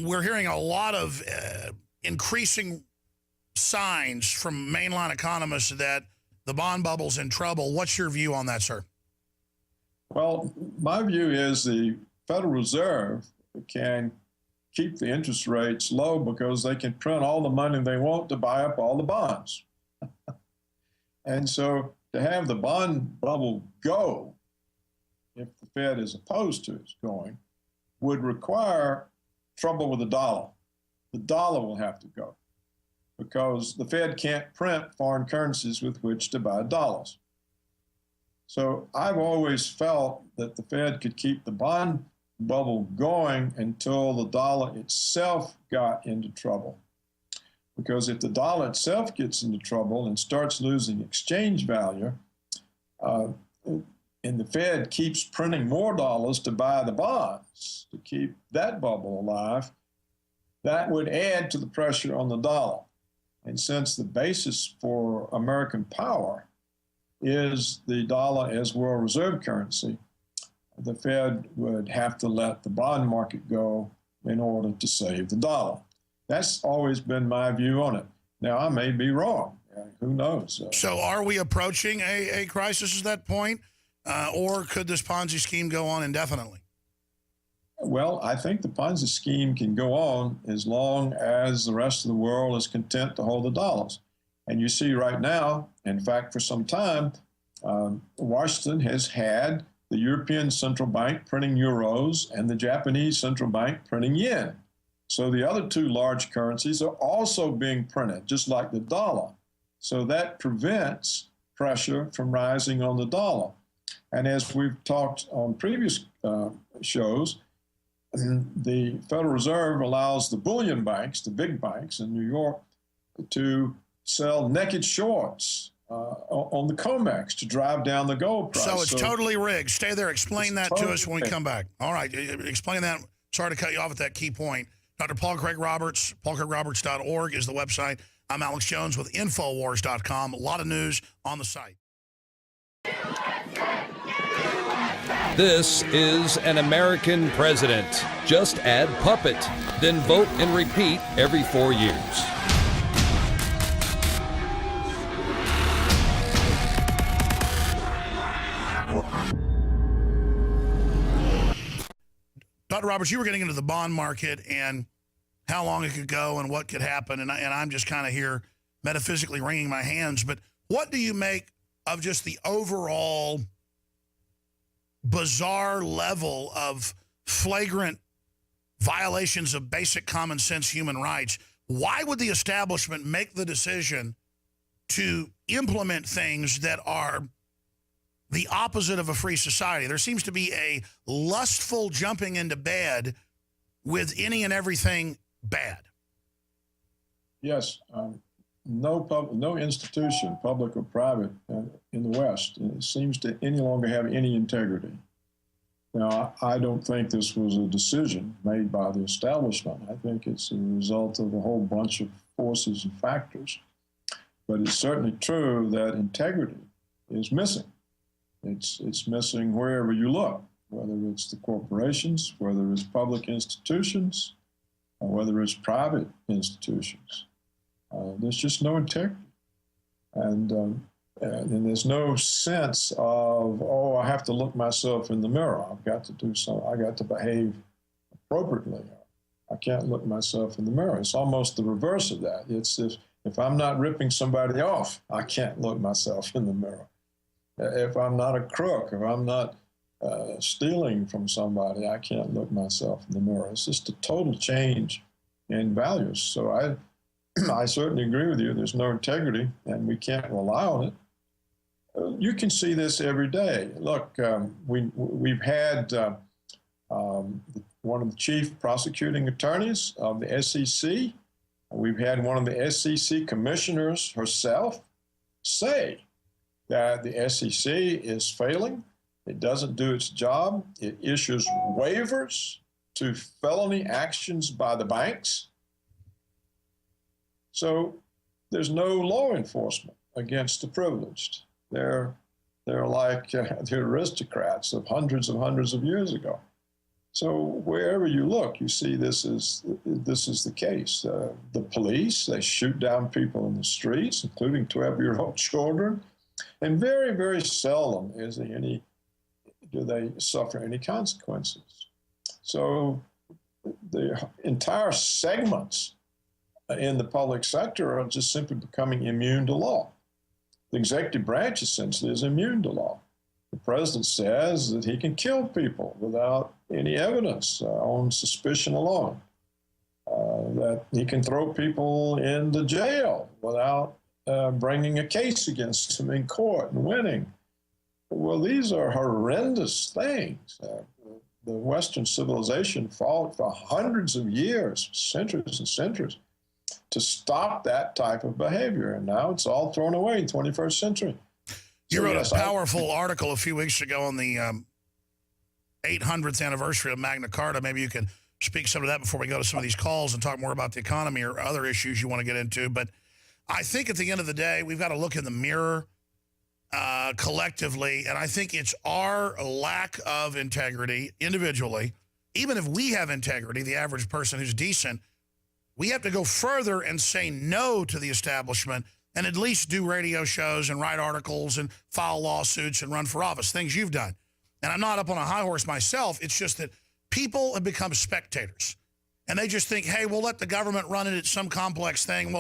we're hearing a lot of increasing signs from mainline economists that the bond bubble's in trouble. What's your view on that, sir? Well, my view is the Federal Reserve can keep the interest rates low because they can print all the money they want to buy up all the bonds. And so to have the bond bubble go, if the Fed is opposed to its going, would require trouble with the dollar. The dollar will have to go because the Fed can't print foreign currencies with which to buy dollars. So I've always felt that the Fed could keep the bond bubble going until the dollar itself got into trouble. Because if the dollar itself gets into trouble and starts losing exchange value, and the Fed keeps printing more dollars to buy the bonds to keep that bubble alive, that would add to the pressure on the dollar. And since the basis for American power is the dollar as world reserve currency, the Fed would have to let the bond market go in order to save the dollar. That's always been my view on it. Now, I may be wrong. Who knows? So are we approaching a crisis at that point? Or could this Ponzi scheme go on indefinitely? Well, I think the Ponzi scheme can go on as long as the rest of the world is content to hold the dollars. And you see right now, in fact, for some time, Washington has had the European Central Bank printing euros and the Japanese Central Bank printing yen. So the other two large currencies are also being printed, just like the dollar. So that prevents pressure from rising on the dollar. And as we've talked on previous shows, the Federal Reserve allows the bullion banks, the big banks in New York, to sell naked shorts on the COMEX to drive down the gold price. So it's totally rigged. Stay there. Explain that to us when we come back. All right. Explain that. Sorry to cut you off at that key point. Dr. Paul Craig Roberts, paulcraigroberts.org is the website. I'm Alex Jones with Infowars.com. A lot of news on the site. This is An American President. Just add puppet, then vote and repeat every 4 years. Dr. Roberts, you were getting into the bond market and how long it could go and what could happen, and I'm just kind of here metaphysically wringing my hands. But what do you make of just the overall bizarre level of flagrant violations of basic common sense human rights? Why would the establishment make the decision to implement things that are the opposite of a free society? There seems to be a lustful jumping into bed with any and everything bad. Yes. No institution, public or private, in the West seems to any longer have any integrity. Now, I don't think this was a decision made by the establishment. I think it's a result of a whole bunch of forces and factors. But it's certainly true that integrity is missing. It's missing wherever you look, whether it's the corporations, whether it's public institutions, or whether it's private institutions. There's just no integrity. And there's no sense of, oh, I have to look myself in the mirror. I've got to do something. I got to behave appropriately. I can't look myself in the mirror. It's almost the reverse of that. It's if I'm not ripping somebody off, I can't look myself in the mirror. If I'm not a crook, if I'm not stealing from somebody, I can't look myself in the mirror. It's just a total change in values. So I certainly agree with you. There's no integrity, and we can't rely on it. You can see this every day. Look, we've had one of the chief prosecuting attorneys of the SEC. We've had one of the SEC commissioners herself say that the SEC is failing. It doesn't do its job. It issues waivers to felony actions by the banks. So there's no law enforcement against the privileged. They're like the aristocrats of hundreds of years ago. So wherever you look, you see this is the case. The police, they shoot down people in the streets, including 12-year-old children, and very, very seldom do they suffer any consequences. So the entire segments in the public sector are just simply becoming immune to law. The executive branch essentially is immune to law. The president says that he can kill people without any evidence on suspicion alone, that he can throw people into jail without bringing a case against them in court and winning. Well, these are horrendous things. The Western civilization fought for hundreds of years, centuries and centuries, to stop that type of behavior. And now it's all thrown away in the 21st century. You wrote a powerful article a few weeks ago on the 800th anniversary of Magna Carta. Maybe you can speak some of that before we go to some of these calls and talk more about the economy or other issues you want to get into. But I think at the end of the day, we've got to look in the mirror collectively, and I think it's our lack of integrity individually. Even if we have integrity, the average person who's decent, we have to go further and say no to the establishment and at least do radio shows and write articles and file lawsuits and run for office, things you've done. And I'm not up on a high horse myself. It's just that people have become spectators. And they just think, hey, we'll let the government run it. It's some complex thing.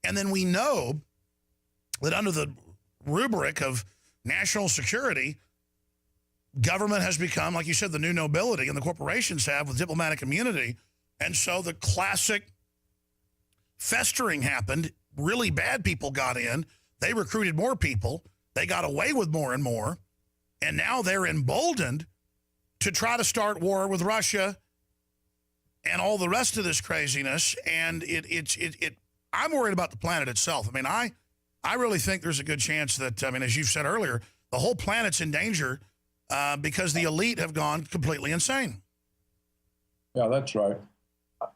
And then we know that under the rubric of national security, government has become, like you said, the new nobility, and the corporations have with diplomatic immunity. And so the classic festering happened. Really bad people got in. They recruited more people. They got away with more and more. And now they're emboldened to try to start war with Russia and all the rest of this craziness. And I'm worried about the planet itself. I mean, I really think there's a good chance that, as you've said earlier, the whole planet's in danger because the elite have gone completely insane. Yeah, that's right.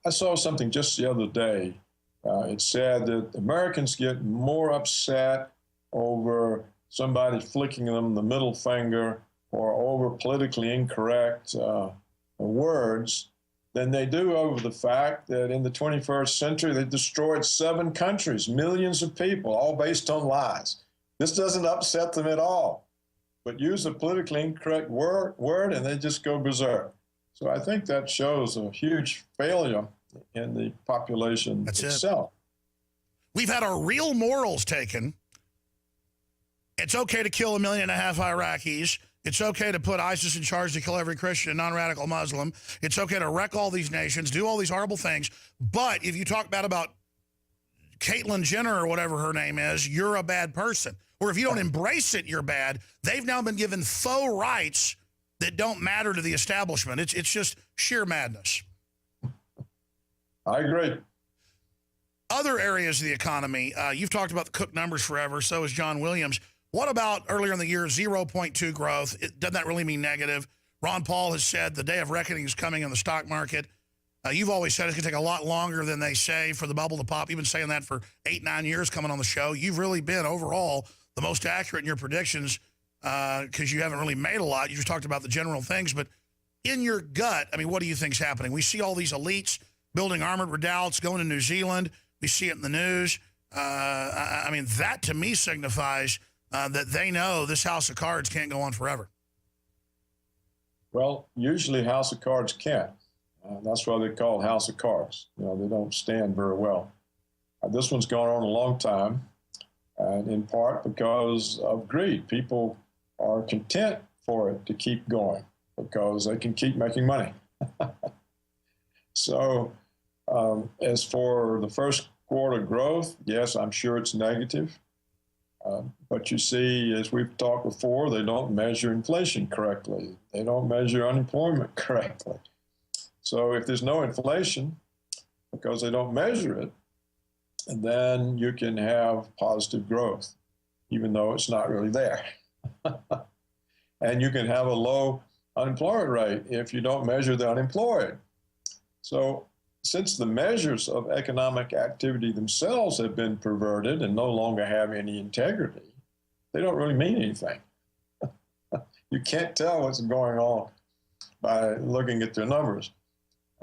I saw something just the other day. It said that Americans get more upset over somebody flicking them the middle finger or over politically incorrect words than they do over the fact that in the 21st century, they destroyed 7 countries, millions of people, all based on lies. This doesn't upset them at all, but use a politically incorrect word and they just go berserk. So I think that shows a huge failure in the population itself. We've had our real morals taken. It's okay to kill 1.5 million Iraqis. It's okay to put ISIS in charge to kill every Christian and non-radical Muslim. It's okay to wreck all these nations, do all these horrible things. But if you talk bad about Caitlyn Jenner or whatever her name is, you're a bad person. Or if you don't embrace it, you're bad. They've now been given faux rights that don't matter to the establishment. It's just sheer madness. I agree. Other areas of the economy, you've talked about the Cook numbers forever, so has John Williams. What about earlier in the year, 0.2 growth? Doesn't that really mean negative? Ron Paul has said the day of reckoning is coming in the stock market. You've always said it's going to take a lot longer than they say for the bubble to pop. You've been saying that for 8-9 years coming on the show. You've really been, overall, the most accurate in your predictions because you haven't really made a lot. You just talked about the general things. But in your gut, what do you think's happening? We see all these elites building armored redoubts, going to New Zealand. We see it in the news. That to me signifies that they know this house of cards can't go on forever. Well, usually house of cards can't. That's why they call house of cards. They don't stand very well. This one's gone on a long time, and in part because of greed. People are content for it to keep going because they can keep making money. So as for the first quarter growth, yes, I'm sure it's negative. But you see, as we've talked before, they don't measure inflation correctly. They don't measure unemployment correctly. So if there's no inflation, because they don't measure it, then you can have positive growth, even though it's not really there. And you can have a low unemployment rate if you don't measure the unemployed. So since the measures of economic activity themselves have been perverted and no longer have any integrity, they don't really mean anything. You can't tell what's going on by looking at their numbers.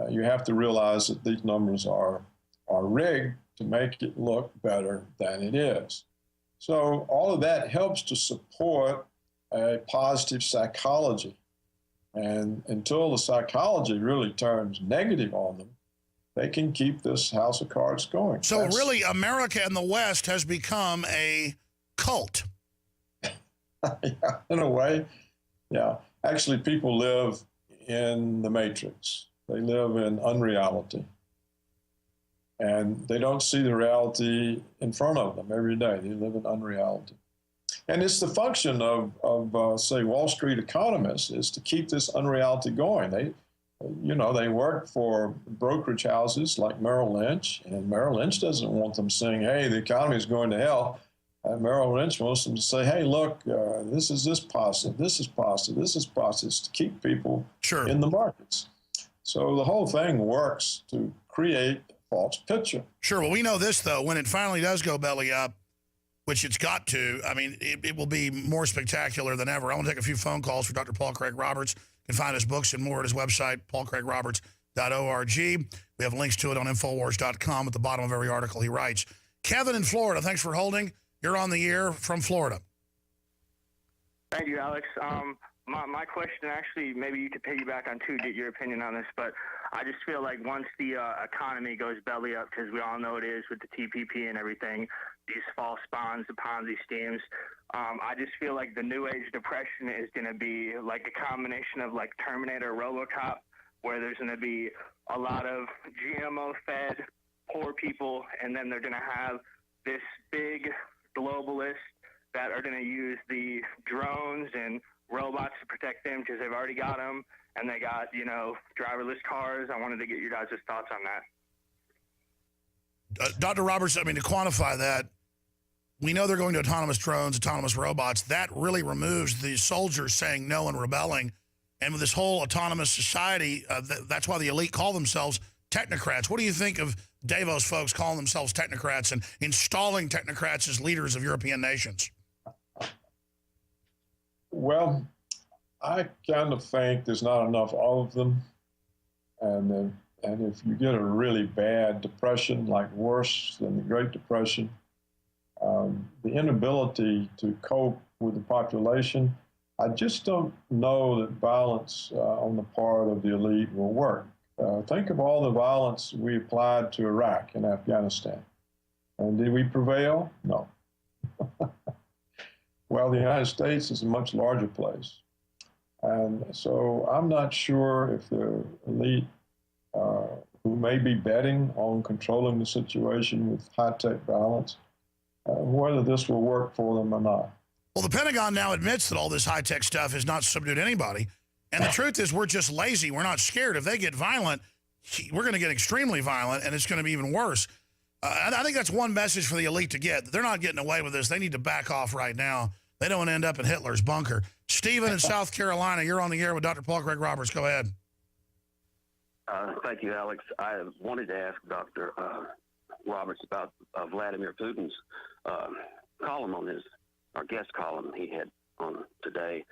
You have to realize that these numbers are rigged to make it look better than it is. So all of that helps to support a positive psychology. And until the psychology really turns negative on them, they can keep this house of cards going. So really, America and the West has become a cult. Yeah, in a way, yeah. Actually, people live in the matrix. They live in unreality. And they don't see the reality in front of them every day. They live in unreality. And it's the function of say, Wall Street economists is to keep this unreality going. They work for brokerage houses like Merrill Lynch, and Merrill Lynch doesn't want them saying, hey, the economy is going to hell. Merrill Lynch wants them to say, hey, look, this is positive, this is positive, this is positive, to keep people in the markets. So the whole thing works to create a false picture. Sure. Well, we know this, though. When it finally does go belly up, which it's got to, I mean, it will be more spectacular than ever. I want to take a few phone calls for Dr. Paul Craig Roberts. You can find his books and more at his website, paulcraigroberts.org. We have links to it on Infowars.com at the bottom of every article he writes. Kevin in Florida, thanks for holding. You're on the air from Florida. Thank you, Alex. My question, actually, maybe you could piggyback on too, get your opinion on this, but I just feel like once the economy goes belly up, because we all know it is with the TPP and everything, these false bonds, the Ponzi schemes, I just feel like the New Age depression is going to be like a combination of like Terminator, RoboCop, where there's going to be a lot of GMO-fed poor people, and then they're going to have this big globalists that are going to use the drones and robots to protect them because they've already got them, and they got, driverless cars. I wanted to get your guys' thoughts on that. Dr. Roberts, I mean, to quantify that, we know they're going to autonomous drones, autonomous robots. That really removes the soldiers saying no and rebelling. And with this whole autonomous society, that's why the elite call themselves technocrats. What do you think of Davos folks calling themselves technocrats and installing technocrats as leaders of European nations? Well, I kind of think there's not enough of them. And if you get a really bad depression, like worse than the Great Depression, the inability to cope with the population, I just don't know that violence on the part of the elite will work. Think of all the violence we applied to Iraq and Afghanistan. And did we prevail? No. Well, the United States is a much larger place. And so I'm not sure if the elite who may be betting on controlling the situation with high-tech violence, whether this will work for them or not. Well, the Pentagon now admits that all this high-tech stuff has not subdued anybody. And the truth is we're just lazy. We're not scared. If they get violent, we're going to get extremely violent, and it's going to be even worse. And I think that's one message for the elite to get. They're not getting away with this. They need to back off right now. They don't want to end up in Hitler's bunker. Stephen in South Carolina, you're on the air with Dr. Paul Craig Roberts. Go ahead. Thank you, Alex. I wanted to ask Dr. Roberts about Vladimir Putin's column on his, our guest column he had on today.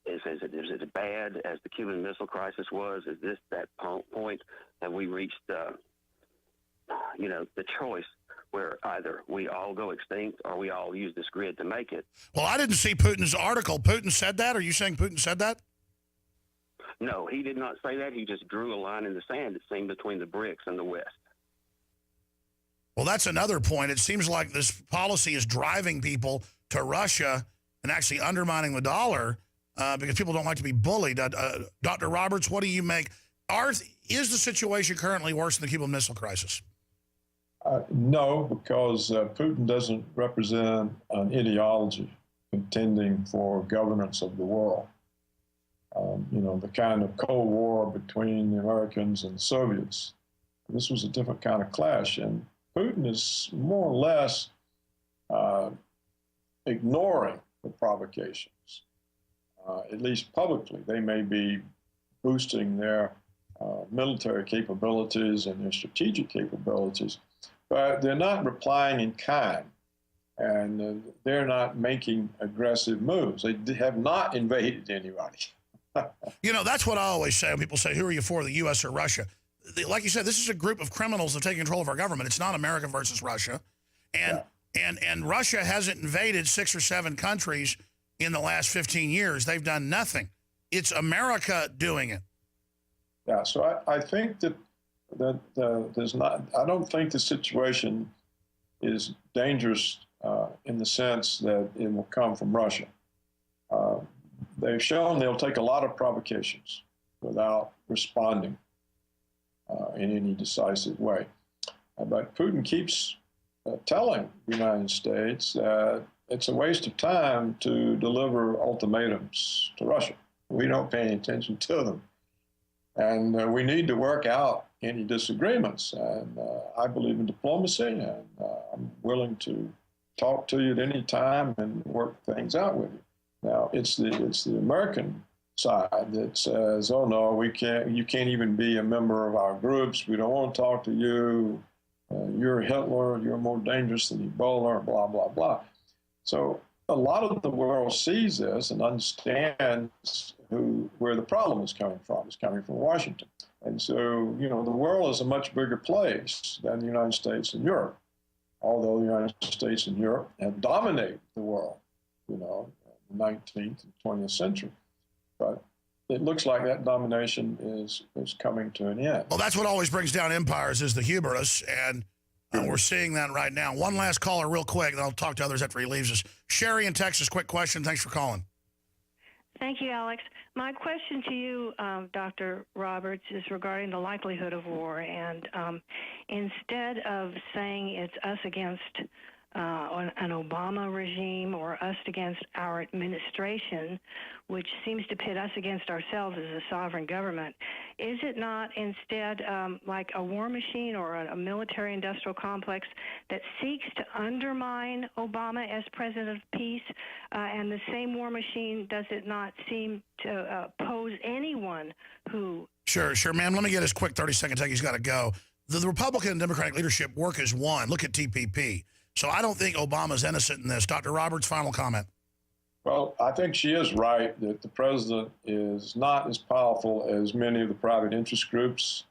Is it as bad as the Cuban Missile Crisis was? Is this that point? Have we reached, the choice where either we all go extinct or we all use this grid to make it? Well, I didn't see Putin's article. Putin said that? Are you saying Putin said that? No, he did not say that. He just drew a line in the sand, it seemed, between the BRICS and the West. Well, that's another point. It seems like this policy is driving people to Russia and actually undermining the dollar because people don't like to be bullied. Dr. Roberts, what do you make? Is the situation currently worse than the Cuban Missile Crisis? No, because Putin doesn't represent an ideology contending for governance of the world. The kind of Cold War between the Americans and the Soviets. This was a different kind of clash, and Putin is more or less ignoring the provocations, at least publicly. They may be boosting their military capabilities and their strategic capabilities, but they're not replying in kind, and they're not making aggressive moves. They have not invaded anybody. You know, that's what I always say when people say, who are you for, the U.S. or Russia? Like you said, this is a group of criminals that take control of our government. It's not America versus Russia. And Russia hasn't invaded 6 or 7 countries in the last 15 years. They've done nothing. It's America doing it. Yeah, so I think that there's not. I don't think the situation is dangerous in the sense that it will come from Russia. They've shown they'll take a lot of provocations without responding in any decisive way. But Putin keeps telling the United States that it's a waste of time to deliver ultimatums to Russia. We don't pay any attention to them. And we need to work out any disagreements. And I believe in diplomacy, and I'm willing to talk to you at any time and work things out with you. Now, it's the American side that says, oh, no, you can't even be a member of our groups. We don't want to talk to you. You're Hitler. You're more dangerous than Ebola, blah, blah, blah. So a lot of the world sees this and understands where the problem is coming from. It's coming from Washington. And so, you know, the world is a much bigger place than the United States and Europe, although the United States and Europe have dominated the world, you know, in the 19th and 20th century. But it looks like that domination is coming to an end. Well, that's what always brings down empires is the hubris, and we're seeing that right now. One last caller real quick, and I'll talk to others after he leaves us. Sherry in Texas, quick question. Thanks for calling. Thank you, Alex. My question to you, Dr. Roberts, is regarding the likelihood of war. And instead of saying it's us against an Obama regime or us against our administration, which seems to pit us against ourselves as a sovereign government, is it not instead like a war machine or a military-industrial complex that seeks to undermine Obama as president of peace? And the same war machine, does it not seem to oppose anyone who... Sure, ma'am. Let me get his quick 30-second take. He's got to go. The Republican and Democratic leadership work as one. Look at TPP. So I don't think Obama's innocent in this. Dr. Roberts, final comment. Well, I think she is right that the president is not as powerful as many of the private interest groups.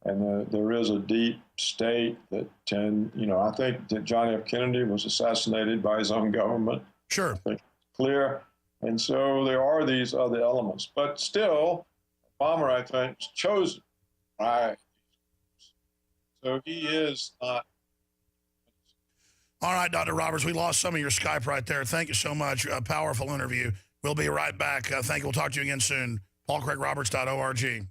And there is a deep state that I think that John F. Kennedy was assassinated by his own government. Sure. I think it's clear. And so there are these other elements. But still, Obama, I think, is chosen by. So he is not. All right, Dr. Roberts, we lost some of your Skype right there. Thank you so much. A powerful interview. We'll be right back. Thank you. We'll talk to you again soon. PaulCraigRoberts.org.